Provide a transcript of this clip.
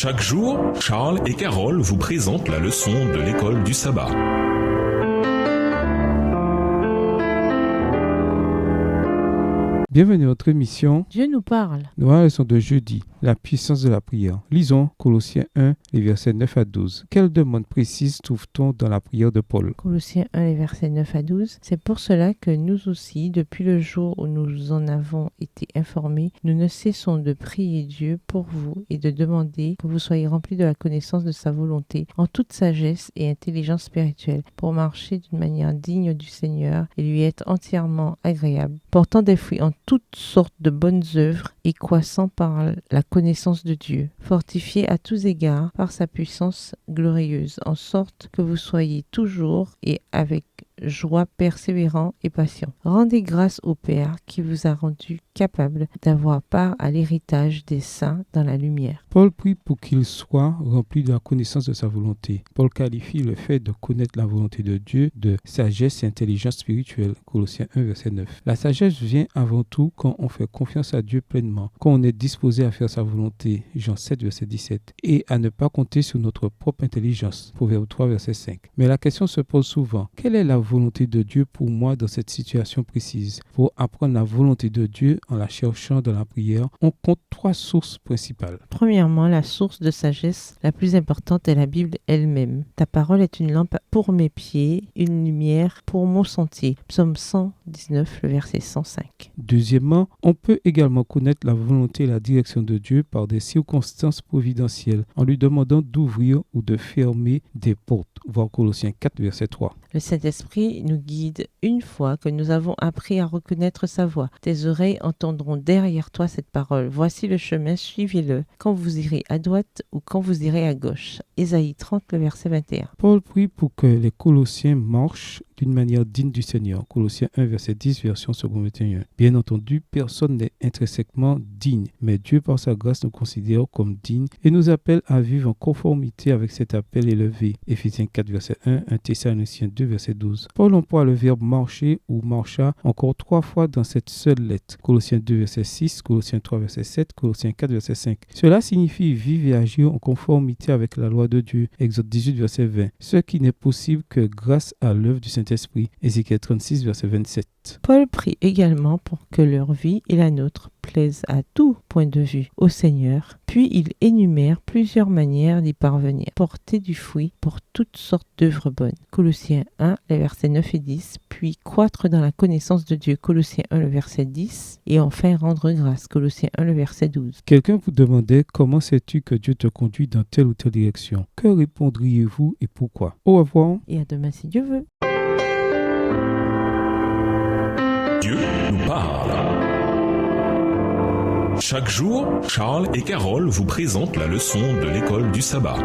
Chaque jour, Charles et Carole vous présentent la leçon de l'école du sabbat. Bienvenue à notre émission. Dieu nous parle. Nous avons la leçon de jeudi, la puissance de la prière. Lisons Colossiens 1, les versets 9 à 12. Quelle demande précise trouve-t-on dans la prière de Paul? Colossiens 1, les versets 9 à 12. C'est pour cela que nous aussi, depuis le jour où nous en avons été informés, nous ne cessons de prier Dieu pour vous et de demander que vous soyez remplis de la connaissance de sa volonté, en toute sagesse et intelligence spirituelle, pour marcher d'une manière digne du Seigneur et lui être entièrement agréable, portant des fruits en toutes sortes de bonnes œuvres et croissant par la connaissance de Dieu, fortifié à tous égards par sa puissance glorieuse, en sorte que vous soyez toujours et avec joie persévérant et patient. Rendez grâce au Père qui vous a rendu capable d'avoir part à l'héritage des saints dans la lumière. Paul prie pour qu'il soit rempli de la connaissance de sa volonté. Paul qualifie le fait de connaître la volonté de Dieu de sagesse et intelligence spirituelle. Colossiens 1, verset 9. La sagesse vient avant tout quand on fait confiance à Dieu pleinement, quand on est disposé à faire sa volonté. Jean 7, verset 17. Et à ne pas compter sur notre propre intelligence. Proverbe 3, verset 5. Mais la question se pose souvent. Quelle est la volonté de Dieu pour moi dans cette situation précise? Pour apprendre la volonté de Dieu en la cherchant dans la prière, on compte 3 sources principales. Premièrement, la source de sagesse la plus importante est la Bible elle-même. Ta parole est une lampe pour mes pieds, une lumière pour mon sentier. Psaume 119, le verset 105. Deuxièmement, on peut également connaître la volonté et la direction de Dieu par des circonstances providentielles, en lui demandant d'ouvrir ou de fermer des portes. Voir Colossiens 4, verset 3. Le Saint-Esprit nous guide une fois que nous avons appris à reconnaître sa voix. Tes oreilles entendront derrière toi cette parole. Voici le chemin, suivez-le, quand vous irez à droite ou quand vous irez à gauche. Ésaïe 30, le verset 21. Paul prie pour que les Colossiens marchent d'une manière digne du Seigneur. Colossiens 1, verset 10, version 221. Bien entendu, personne n'est intrinsèquement digne, mais Dieu, par sa grâce, nous considère comme dignes et nous appelle à vivre en conformité avec cet appel élevé. Éphésiens 4, verset 1, 1 Thessaloniciens 2, verset 12. Paul emploie le verbe marcher ou marcha encore 3 fois dans cette seule lettre. Colossiens 2, verset 6, Colossiens 3, verset 7, Colossiens 4, verset 5. Cela signifie vivre et agir en conformité avec la loi de Dieu. Exode 18, verset 20. Ce qui n'est possible que grâce à l'œuvre du Saint-Esprit. Ézéchiel 36, verset 27. Paul prie également pour que leur vie et la nôtre plaisent à tout point de vue au Seigneur, puis il énumère plusieurs manières d'y parvenir. Porter du fruit pour toutes sortes d'œuvres bonnes. Colossiens 1, les versets 9 et 10, puis croître dans la connaissance de Dieu. Colossiens 1, le verset 10, et enfin rendre grâce. Colossiens 1, le verset 12. Quelqu'un vous demandait comment sais-tu que Dieu te conduit dans telle ou telle direction? Que répondriez-vous et pourquoi? Au revoir. Et à demain si Dieu veut. Dieu nous parle. Chaque jour, Charles et Carole vous présentent la leçon de l'école du sabbat.